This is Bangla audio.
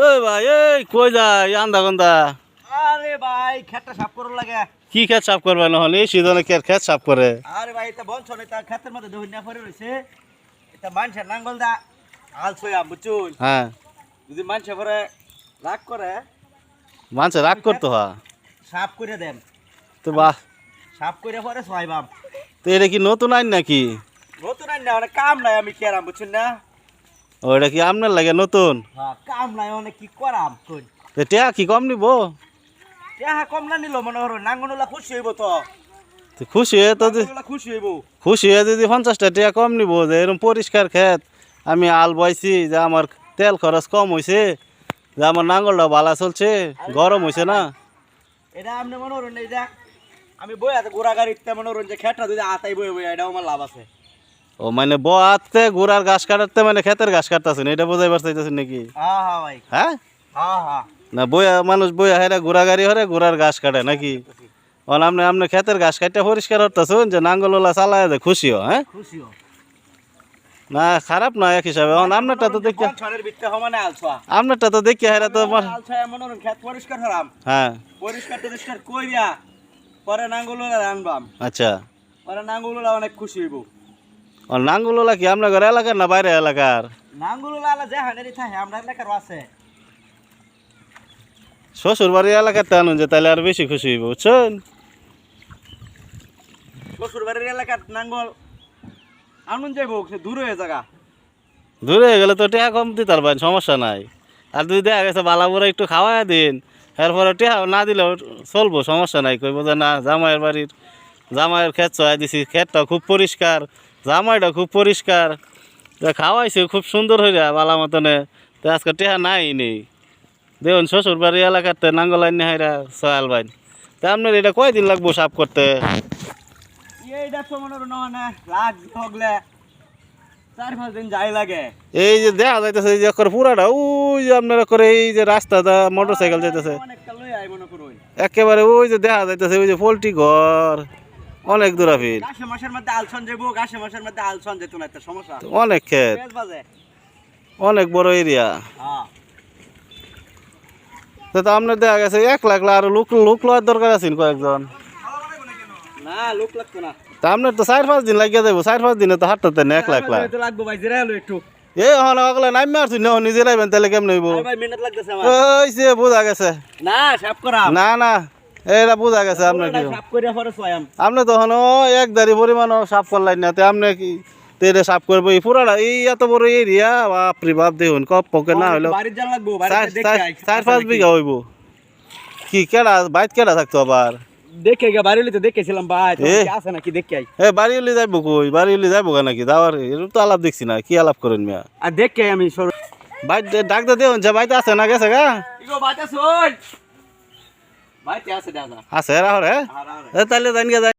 ওই ভাই এই কই যায় আন্দা গন্দা আরে ভাই খেতটা সাফ করুন লাগে। কি খেত সাফ করবে নহলে এই সিজনে খেত সাফ করে? আরে ভাই এটা বলছো না, এটা খেতের মধ্যে দহিনা পড়ে রয়েছে। এটা মানুষের নাঙ্গল দা হাল ছয়া বুঝুন। হ্যাঁ, যদি মানুষে পরে রাগ করে মানুষে রাগ করতো হ্যাঁ। সাফ করে দেন, তো বাহ, সাফ করে পরে ছয়াইবাম। তো এটা কি নতুন আইন নাকি? নতুন আইন না, অনেক কাম নাই আমি কেরাম বুঝছেন না। ওইটা কি আপনার লাগে নতুন? হ্যাঁ কাম নাই, অনেক কি করাম কই। টেয়া কি কম নিব? হ্যাঁ কম না নিল মনে হলো, নাঙ্গনলা খুশি হইব তো। তো খুশি হয়ে তো নাঙ্গনলা খুশি হইব। খুশি হয়ে যদি 50টা টেয়া কম নিব, যে এরকম পরিষ্কার ক্ষেত আমি আল বইছি, যে আমার তেল খরচ কম হয়েছে, যে আমার নাঙ্গলটা ভালো চলছে, গরম হয়েছে না। এটা আপনি মনে করুন এই যে আমি বই আছে ঘোড়া গাড়িতে মনে করুন যে খেটটা যদি আতাই বই বই এটাও আমার লাভ আছে। ও মানে বয়াতে গোড়ার ঘাস কাটাতে মানে ক্ষেতের ঘাস কাটতেছেন, এটা বোঝাইবার চাইতেছেন নাকি? হ্যাঁ হ্যাঁ ভাই, হ্যাঁ হ্যাঁ হ্যাঁ। না, বইয়া মানুষ বইয়া হেরা ঘোড়া গাড়ি হরে ঘোড়ার ঘাস কাটে নাকি? আপনি আপনি ক্ষেতের ঘাস কাটতে পরিষ্কার হতেছেন, যে নাঙ্গলওয়ালা চালায় যে খুশিও। হ্যাঁ খুশিও না, খারাপ না এক হিসাবে। আপনারটা তো দেখি, ছনের ভিতরে সমানে আলছা আপনারটা তো দেখি হেরা তো আলছা মনে করুন খেত পরিষ্কার হরাম, হ্যাঁ পরিষ্কার টরিষ্কার কইরা পরে নাঙ্গলওয়ালা আনবাম। আচ্ছা। পরে নাঙ্গলওয়ালা অনেক খুশি হইব। ও নাঙ্গলওয়ালা কি আপনার ঘর এলাকার না বাইরে এলাকার? নাঙ্গলওয়ালা যে হানেরি থাকে আমরা এলাকার আছে। শ্বশুর বাড়ি এলাকাতে আনুন, যে তাহলে আর বেশি খুশি হইব বুঝছেন। শ্বশুর বাড়ির এলাকার নাঙ্গল আনুন যাইব, সে দূর হয়ে জায়গা। দূরে হয়ে গেলে তো টেহা কম দিতে পারবেন, সমস্যা নাই। আর যদি দেখা গেছে বালাবুরা একটু খাওয়াই দিন, এরপরে টেহা না দিলেও চলবো, সমস্যা নাই। কইব যে না, জামাইয়ের বাড়ির জামাইয়ের ক্ষেত চয়াই দিছি, ক্ষেতটা খুব পরিষ্কার, জামাইটা খুব পরিষ্কার, খাওয়াইছে খুব সুন্দর হইয়া বালা মতনে, তো আজকে টেহা নাই নেই। দেখুন শ্বশুর বাড়ি এলাকাতে নাঙ্গল আইন হাইরা সয়াল বাইন, তা আপনার এটা কয়দিন লাগবো সাফ করতে? এইটা তো মনে করুন না লাগ হগলে 4-5 দিন যাই লাগে। এই যে দেখা যাইতেছে যে পুরাটা ওই যে আপনারা করে এই যে রাস্তাটা মোটর সাইকেল যাইতেছে অনেকটা লই আই মনে করুন। একেবারে ওই যে দেখা যাইতেছে ওই যে পোল্ট্রি ঘর, অনেক দূরাফিল। গাছে মাসের মধ্যে আলসন যাবো, গাছে মাসের মধ্যে আলসন যেত না, একটা সমস্যা। অনেক ক্ষেত, বেশ বাজে। অনেক বড় এরিয়া। হ্যাঁ তো আপনার দেখা গেছে 1 লাখ আর লোক লোক লওয়ার দরকার আছে কয়েকজন। না লোক লাগতো না, তা আপনার তো 4-5 দিন লাগিয়ে যাবো, 4-5 দিনে তো হাঁটতে না 1 লাখ লাখ। তো লাগবো ভাই, জিরা হলো একটু। এই হন ওগুলো নামি আসছি না, নিজে রাইবেন তাহলে কেমন হইব? ভাই মিনিট লাগতেছে আমার। ওই যে বোঝা গেছে। না সাফ করা না না, এটা বোঝা গেছে আপনার কি। সাফ করে পরে সোয়াম। আপনি তখন এক দাড়ি পরিমাণও সাফ করলেন না, তো আপনি কি তেরে সাফ করবো এই পুরাটা এই এত বড় এরিয়া? বাপরে বাপ, দেখুন কপ পকে না হইলো বাড়ির জান লাগবো, বাড়িতে দেখে আই। 4-5 বিঘা হইব। কি কেডা বাইত কেডা থাকতো আবার? দেখে গে বাড়ি লইতে দেখেছিলাম ভাই, তো কি আছে নাকি দেখে আই। এ বাড়ি উলি যাইব কই? বাড়ি উলি যাইব নাকি দাওয়ার? এরকম তো আলাপ দেখছি না, কি আলাপ করেন মিয়া? আর দেখে আমি বাইত ডাক দে দেউন, যে বাইতে আছে না গেছে গা? ইগো বাতা শুন, ভাই তে আছে দাদা আছে রাহরে। তাহলে জানি গা।